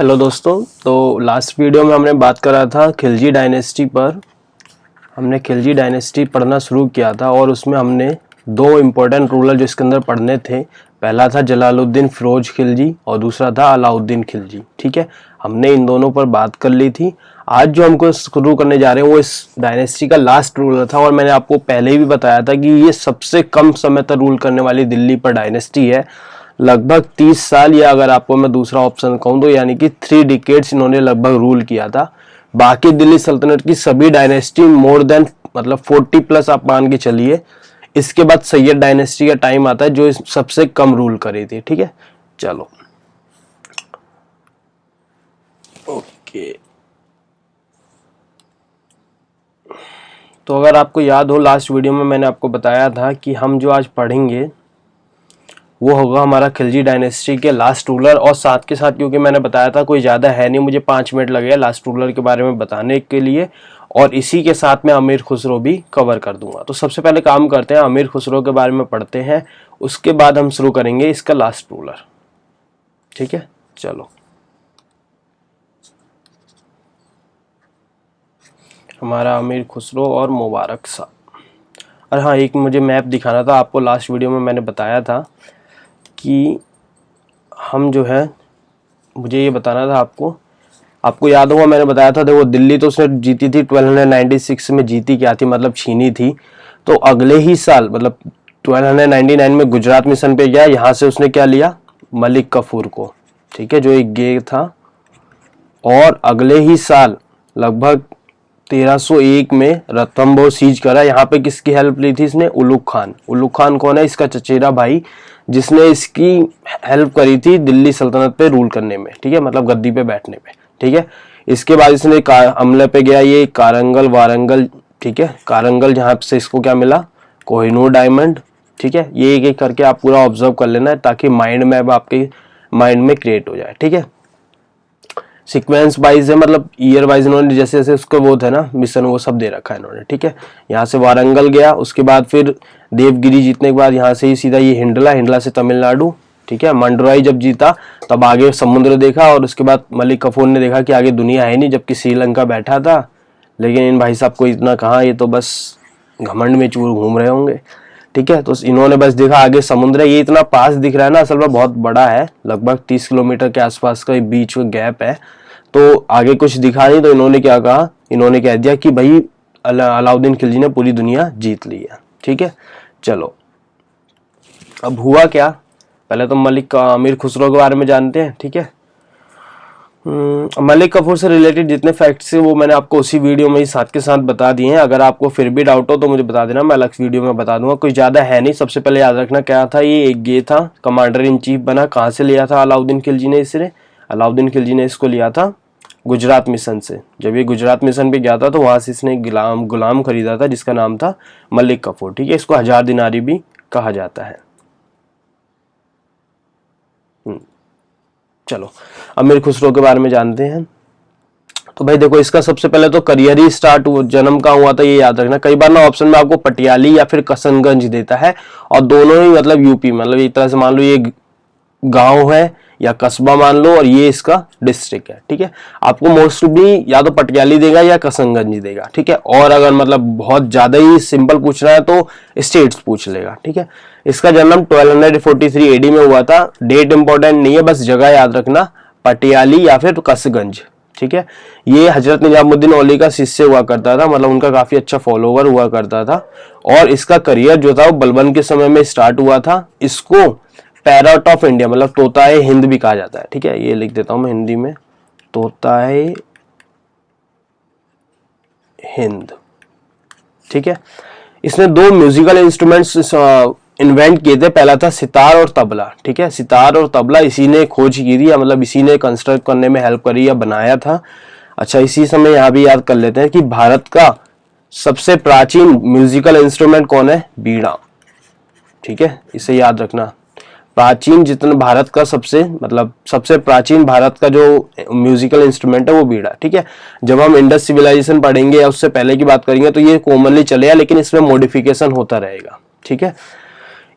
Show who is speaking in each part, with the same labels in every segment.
Speaker 1: Hello दोस्तों, तो last video में हमने बात करा था खिलजी डायनेस्टी पर। हमने खिलजी डायनेस्टी पढ़ना शुरू किया था और उसमें हमने दो इम्पोर्टेंट रूलर जो इसके अंदर पढ़ने थे। पहला था जलालुद्दीन फिरोज खिलजी और दूसरा था अलाउद्दीन खिलजी। ठीक है, हमने इन दोनों पर बात कर ली थी। आज जो हमको शुरू करने जा रहे हैं वो इस डायनेस्टी का लास्ट रूलर था और मैंने आपको पहले ही भी बताया था कि ये सबसे कम समय तक रूल करने वाली दिल्ली पर डायनेस्टी है। लगभग 30 साल, या अगर आपको मैं दूसरा ऑप्शन कहूँ तो यानी कि 3 डिकेड्स इन्होंने लगभग रूल किया था। बाकी दिल्ली सल्तनत की सभी डायनेस्टी मोर देन 40 प्लस आप मान के चलिए। इसके बाद सैयद डायनेस्टी का टाइम आता है जो सबसे कम रूल करी थी। ठीक है, चलो ओके। तो अगर आपको याद हो, लास्ट वीडियो में मैंने आपको बताया था कि हम जो आज पढ़ेंगे वो होगा हमारा खिलजी डायनेस्टी के लास्ट रूलर। और साथ के साथ क्योंकि मैंने बताया था कोई ज़्यादा है नहीं, मुझे 5 मिनट लगे लास्ट रूलर के बारे में बताने के लिए, और इसी के साथ मैं अमीर खुसरो भी कवर कर दूंगा। तो सबसे पहले काम करते हैं, अमीर खुसरो के बारे में पढ़ते हैं, उसके बाद हम शुरू करेंगे इसका लास्ट रूलर। ठीक है, चलो। हमारा अमीर खुसरो और मुबारक शाह। और हाँ, एक मुझे मैप दिखाना था आपको। लास्ट वीडियो में मैंने बताया था कि हम जो है, मुझे ये बताना था आपको याद होगा मैंने बताया था, देखो दिल्ली तो उसने जीती थी 1296 में। जीती क्या थी, मतलब छीनी थी। तो अगले ही साल मतलब 1299 में गुजरात मिशन पे गया। यहाँ से उसने क्या लिया, मलिक कफूर को। ठीक है, जो एक गे था। और अगले ही साल लगभग 1301 में रणथंभौर सीज करा। यहाँ पे किसकी हेल्प ली थी इसने, उलुग खान। उलुग खान कौन है, इसका चचेरा भाई, जिसने इसकी हेल्प करी थी दिल्ली सल्तनत पे रूल करने में। ठीक है, मतलब गद्दी पे बैठने में। ठीक है, इसके बाद इसने हमले पे गया ये कारंगल वारंगल। ठीक है, कारंगल जहाँ से इसको क्या मिला, कोहिनूर डायमंड। ठीक है, ये एक एक करके आप पूरा ऑब्जर्व कर लेना है ताकि माइंड मैप आपके माइंड में क्रिएट हो जाए। ठीक है, सीक्वेंस वाइज है, मतलब ईयर वाइज इन्होंने जैसे जैसे उसको वो थे ना मिशन, वो सब दे रखा है इन्होंने। ठीक है, यहाँ से वारंगल गया, उसके बाद फिर देवगिरी जीतने के बाद यहाँ से ही सीधा ये हिंडला से तमिलनाडु। ठीक है, मंडुराई जब जीता तब आगे समुद्र देखा, और उसके बाद मलिक कफूर ने देखा कि आगे दुनिया है नहीं, जबकि श्रीलंका बैठा था। लेकिन इन भाई साहब को इतना कहाँ, ये तो बस घमंड में चूर घूम रहे होंगे। ठीक है, तो इन्होंने बस देखा आगे समुद्र है, ये इतना पास दिख रहा है ना, असल में बहुत बड़ा है, लगभग 30 किलोमीटर के आसपास का बीच में गैप है। तो आगे कुछ दिखा नहीं, तो इन्होंने क्या कहा, इन्होंने कह दिया कि भाई अलाउद्दीन खिलजी ने पूरी दुनिया जीत ली है। ठीक है, चलो अब हुआ क्या, पहले तो अमीर खुसरो के बारे में जानते हैं। ठीक है, मलिक कफूर से रिलेटेड जितने फैक्ट्स है वो मैंने आपको उसी वीडियो में ही साथ के साथ बता दिए हैं। अगर आपको फिर भी डाउट हो तो मुझे बता देना, मैं अलग वीडियो में बता दूंगा। कोई ज़्यादा है नहीं। सबसे पहले याद रखना क्या था, ये एक गे था, कमांडर इन चीफ बना। कहाँ से लिया था अलाउद्दीन खिलजी ने इसने, अलाउद्दीन खिलजी ने इसको लिया था गुजरात मिशन से। जब ये गुजरात मिशन पे गया था तो वहाँ से इसने गुलाम खरीदा था जिसका नाम था मलिक कफूर। ठीक है, इसको 1000 दिनारी भी कहा जाता है। चलो अमीर खुसरो के बारे में जानते हैं। तो भाई देखो, इसका सबसे पहले तो करियर ही स्टार्ट जन्म का हुआ था, ये याद रखना। कई बार ना ऑप्शन में आपको पटियाली या फिर कसनगंज देता है, और दोनों ही मतलब यूपी, मतलब एक तरह से मान लो ये गांव है या कस्बा मान लो, और ये इसका डिस्ट्रिक्ट है। ठीक है, आपको मोस्टली या तो पटियाली देगा या कसनगंज देगा। ठीक है, और अगर मतलब बहुत ज्यादा ही सिंपल पूछना है तो स्टेट्स पूछ लेगा। ठीक है, इसका जन्म 1243 एडी में हुआ था। डेट इंपॉर्टेंट नहीं है, बस जगह याद रखना, पटियाली या फिर कसगंज। ठीक है, ये हजरत निजामुद्दीन औली का शिष्य हुआ करता था, मतलब उनका काफी अच्छा फॉलोवर हुआ करता था। और इसका करियर जो था वो बलबन के समय में स्टार्ट हुआ था। इसको पैरट ऑफ इंडिया, मतलब तोताए हिंद भी कहा जाता है। ठीक है, ये लिख देता हूं मैं हिंदी में, तोताए हिंद। ठीक है, इसने 2 म्यूजिकल इंस्ट्रूमेंट्स इन्वेंट किए थे, पहला था सितार और तबला। ठीक है, सितार और तबला इसी ने खोज की थी, या मतलब इसी ने कंस्ट्रक्ट करने में हेल्प करी या बनाया था। अच्छा, इसी समय यहाँ भी याद कर लेते हैं कि भारत का सबसे प्राचीन म्यूजिकल इंस्ट्रूमेंट कौन है, बीड़ा। ठीक है, इसे याद रखना। प्राचीन जितना भारत का सबसे प्राचीन भारत का जो म्यूजिकल इंस्ट्रूमेंट है वो बीड़ा। ठीक है, जब हम इंडस सिविलाइजेशन पढ़ेंगे या उससे पहले की बात करेंगे तो ये कॉमनली चलेगा, लेकिन इसमें मॉडिफिकेशन होता रहेगा। ठीक है,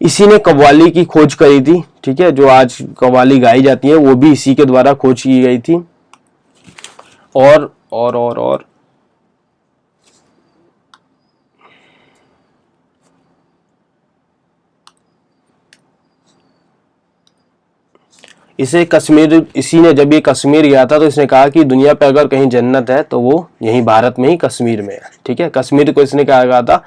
Speaker 1: इसी ने कव्वाली की खोज करी थी। ठीक है, जो आज कव्वाली गाई जाती है वो भी इसी के द्वारा खोज की गई थी। और इसे कश्मीर, इसी ने जब ये कश्मीर गया था तो इसने कहा कि दुनिया पे अगर कहीं जन्नत है तो वो यहीं भारत में ही कश्मीर में है। ठीक है, कश्मीर को इसने कहा था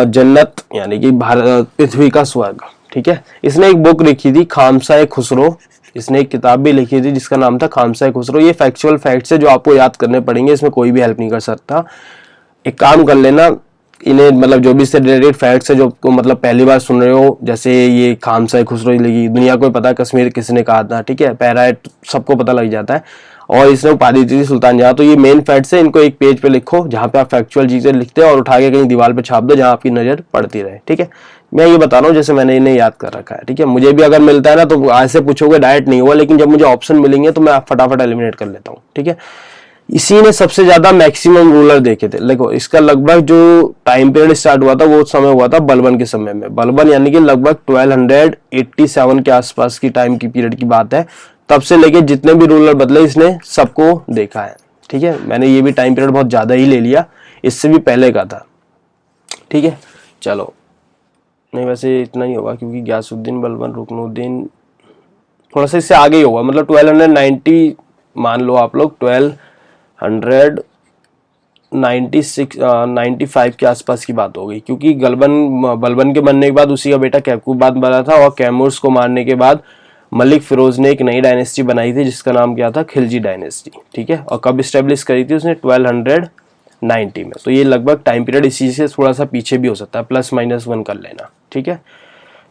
Speaker 1: जन्नत, यानी कि भारत पृथ्वी का स्वर्ग। ठीक है, इसने एक बुक लिखी थी खामसा खुसरो, इसने एक किताब भी लिखी थी जिसका नाम था खामसा खुसरो। ये फैक्चुअल फैक्ट्स है जो आपको याद करने पड़ेंगे, इसमें कोई भी हेल्प नहीं कर सकता। एक काम कर लेना, इन्हें मतलब जो भी इससे रिलेटेड फैक्ट्स है जो आपको मतलब पहली बार सुन रहे हो, जैसे ये खामसा खुसरो लगी, दुनिया को पता है कश्मीर किसने कहा था। ठीक है, पैरा है, सबको पता लग जाता है। और इसने उपाधि दी थी सुल्तान जहां। तो ये मेन फैक्ट्स है, इनको एक पेज पे लिखो जहां पे आप फैक्चुअल चीजें लिखते हो और उठा के कहीं दीवार पे छाप दो जहां आपकी नजर पड़ती रहे। ठीक है, मैं ये बता रहा हूँ जैसे मैंने इन्हें याद कर रखा है। ठीक है, मुझे भी अगर मिलता है ना तो आज से पूछोगे डायरेक्ट नहीं हुआ, लेकिन जब मुझे ऑप्शन मिलेंगे तो मैं फटाफट एलिमिनेट कर लेता हूँ। ठीक है, इसी ने सबसे ज्यादा मैक्सिमम रूलर देखे थे। देखो इसका लगभग जो टाइम पीरियड स्टार्ट हुआ था वो समय हुआ था बलबन के समय में। बलबन यानी कि लगभग 1287 के आसपास की टाइम की पीरियड की बात है। तब से लेके जितने भी रूलर बदले इसने सबको देखा है। ठीक है, मैंने ये भी टाइम पीरियड बहुत ज्यादा ही ले लिया, इससे भी पहले का था। ठीक है, चलो नहीं वैसे इतना ही होगा क्योंकि गयासुद्दीन बलबन रुकनुद्दीन थोड़ा सा इससे आगे ही होगा, मतलब 1290 मान लो आप लोग, 1295 के आसपास की बात हो गई, क्योंकि बलबन के बनने के बाद उसी का बेटा कैकूबाद बना था, और कैमूर्स को मारने के बाद मलिक फिरोज ने एक नई डायनेस्टी बनाई थी जिसका नाम क्या था, खिलजी डायनेस्टी। ठीक है, और कब स्टेब्लिश करी थी उसने, 1290 में। तो ये लगभग टाइम पीरियड इसी से थोड़ा सा पीछे भी हो सकता है, +-1 कर लेना। ठीक है,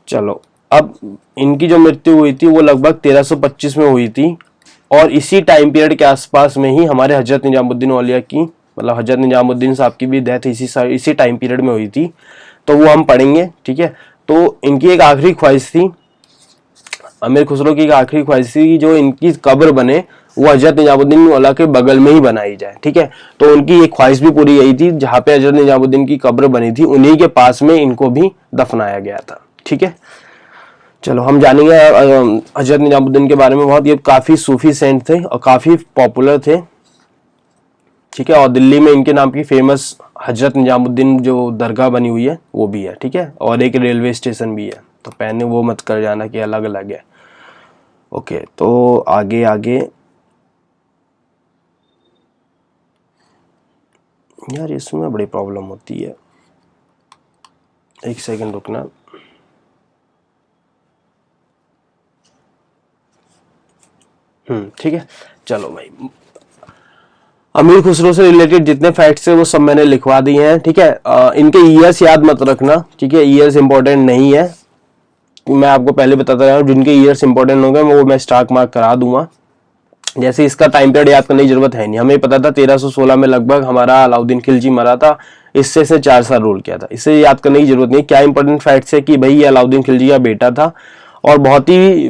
Speaker 1: चलो अब इनकी जो मृत्यु हुई थी वो लगभग 1325 में हुई थी, और इसी टाइम पीरियड के आसपास में ही हमारे हजरत निजामुद्दीन औलिया की, मतलब हजरत निजामुद्दीन साहब की भी डेथ इसी टाइम पीरियड में हुई थी। तो वो हम पढ़ेंगे। ठीक है, तो इनकी एक आखिरी ख्वाहिश थी, अमीर खुसरो की एक आखिरी ख्वाहिश थी जो इनकी कब्र बने वो हजरत निजामुद्दीन औला के बगल में ही बनाई जाए। ठीक है, तो उनकी एक ख्वाहिश भी पूरी गई थी, जहां पे हजरत निजामुद्दीन की कब्र बनी थी उन्हीं के पास में इनको भी दफनाया गया था। ठीक है, चलो हम जानेंगे हजरत निजामुद्दीन के बारे में बहुत। ये काफी सूफी सेंट थे और काफी पॉपुलर थे। ठीक है, और दिल्ली में इनके नाम की फेमस हजरत निजामुद्दीन जो दरगाह बनी हुई है वो भी है। ठीक है, और एक रेलवे स्टेशन भी है, तो पहले वो मत कर जाना कि अलग अलग है। ओके, तो आगे आगे यार इसमें बड़ी प्रॉब्लम होती है, एक सेकंड रुकना। ठीक है, चलो भाई, अमीर खुसरो से रिलेटेड जितने फैक्ट्स है वो सब मैंने लिखवा दिए हैं। ठीक है, इनके ईयर्स याद मत रखना। ठीक है, ईयर्स इंपॉर्टेंट नहीं है, मैं आपको पहले बताता रहा हूँ, जिनके ईयर्स इंपॉर्टेंट होंगे वो मैं स्टार्क मार्क करा दूंगा। जैसे इसका टाइम पीरियड याद करने की जरूरत है नहीं, हमें पता था 1316 में लगभग हमारा अलाउद्दीन खिलजी मरा था, इससे 4 साल रूल किया था, इससे याद करने की जरूरत नहीं। क्या इंपॉर्टेंट फैक्ट्स है कि भाई ये अलाउद्दीन खिलजी का बेटा था और बहुत ही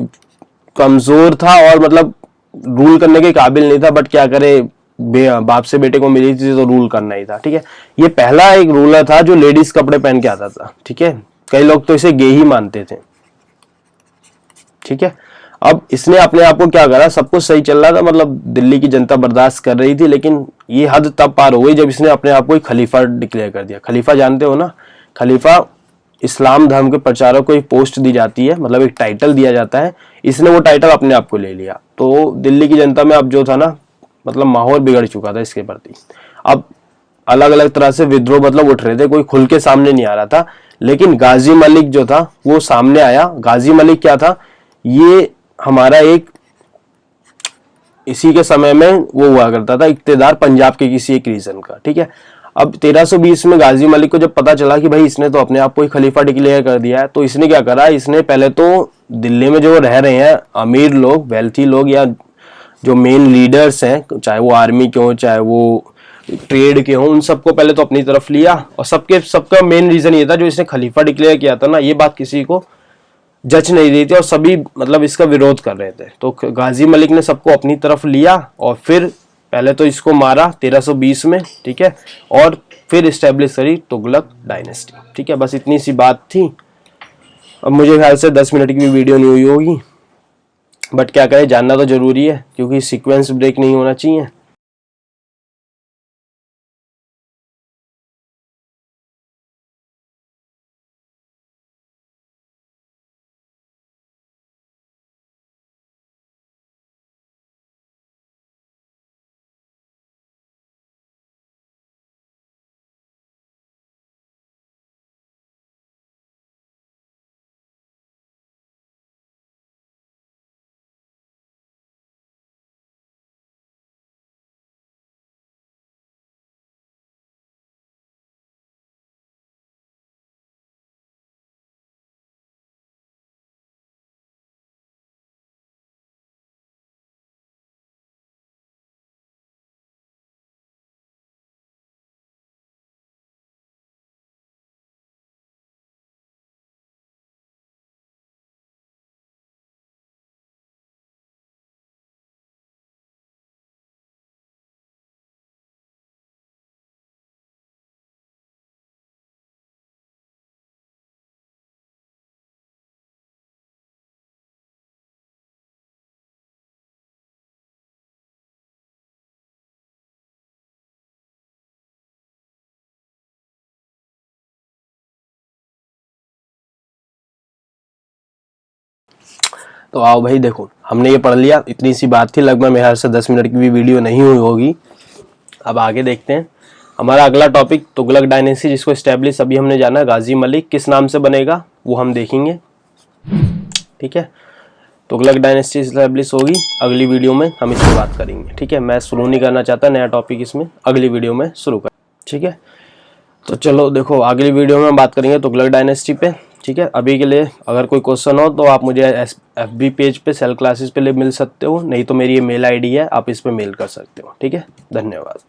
Speaker 1: कमजोर था, और मतलब रूल करने के काबिल नहीं था, बट क्या करे, बाप से बेटे को मिली थी तो रूल करना ही था। ठीक है, ये पहला एक रूलर था जो लेडीज कपड़े पहन के आता था। ठीक है, कई लोग तो इसे गे ही मानते थे। ठीक है, अब इसने अपने आप को क्या करा, सब कुछ सही चल रहा था, मतलब दिल्ली की जनता बर्दाश्त कर रही थी, लेकिन ये हद तब पार हो गई जब इसने अपने आप को एक खलीफा डिक्लेयर कर दिया। खलीफा जानते हो ना, खलीफा इस्लाम धर्म के प्रचारक को एक पोस्ट दी जाती है, मतलब एक टाइटल दिया जाता है। इसने वो टाइटल अपने आप को ले लिया, तो दिल्ली की जनता में अब जो था ना, मतलब माहौल बिगड़ चुका था इसके प्रति। अब अलग अलग तरह से विद्रोह मतलब उठ रहे थे, कोई खुल के सामने नहीं आ रहा था, लेकिन गाजी मलिक जो था वो सामने आया। गाजी मलिक क्या था, ये हमारा एक इसी के समय में वो हुआ करता था इक्तेदार पंजाब के किसी एक रीजन का। ठीक है, अब 1320 में गाजी मलिक को जब पता चला कि भाई इसने तो अपने आप को ही खलीफा डिक्लेयर कर दिया है, तो इसने क्या करा, इसने पहले तो दिल्ली में जो रह रहे हैं अमीर लोग, वेल्थी लोग, या जो मेन लीडर्स हैं, चाहे वो आर्मी के हो चाहे वो ट्रेड के हो, उन सबको पहले तो अपनी तरफ लिया। और सबका मेन रीजन ये था, जो इसने खलीफा डिक्लेयर किया था ना, ये बात किसी को जच नहीं रही थी और सभी मतलब इसका विरोध कर रहे थे। तो गाजी मलिक ने सबको अपनी तरफ लिया और फिर पहले तो इसको मारा 1320 में। ठीक है, और फिर इस्टेब्लिश करी तुगलक डायनेस्टी। ठीक है, बस इतनी सी बात थी। अब मुझे ख्याल से 10 मिनट की भी वीडियो नहीं हुई होगी, बट क्या करें, जानना तो जरूरी है क्योंकि सीक्वेंस ब्रेक नहीं होना चाहिए। तो आओ भाई देखो, हमने ये पढ़ लिया, इतनी सी बात थी, लगभग मेरे ख्याल से 10 मिनट की भी वीडियो नहीं हुई होगी। अब आगे देखते हैं हमारा अगला टॉपिक, तुगलक डायनेस्टी जिसको एस्टेब्लिश अभी हमने जाना, गाजी मलिक किस नाम से बनेगा वो हम देखेंगे। ठीक है, तुगलक डायनेस्टी एस्टेब्लिश होगी, अगली वीडियो में हम इस पर बात करेंगे। ठीक है, मैं शुरू नहीं करना चाहता नया टॉपिक इसमें, अगली वीडियो में शुरू कर। ठीक है, तो चलो देखो अगली वीडियो में हम बात करेंगे तुगलक डायनेस्टी पे। ठीक है, अभी के लिए अगर कोई क्वेश्चन हो तो आप मुझे FB पेज पे सेल क्लासेस पे मिल सकते हो, नहीं तो मेरी ये मेल ID है, आप इस पे मेल कर सकते हो। ठीक है, धन्यवाद।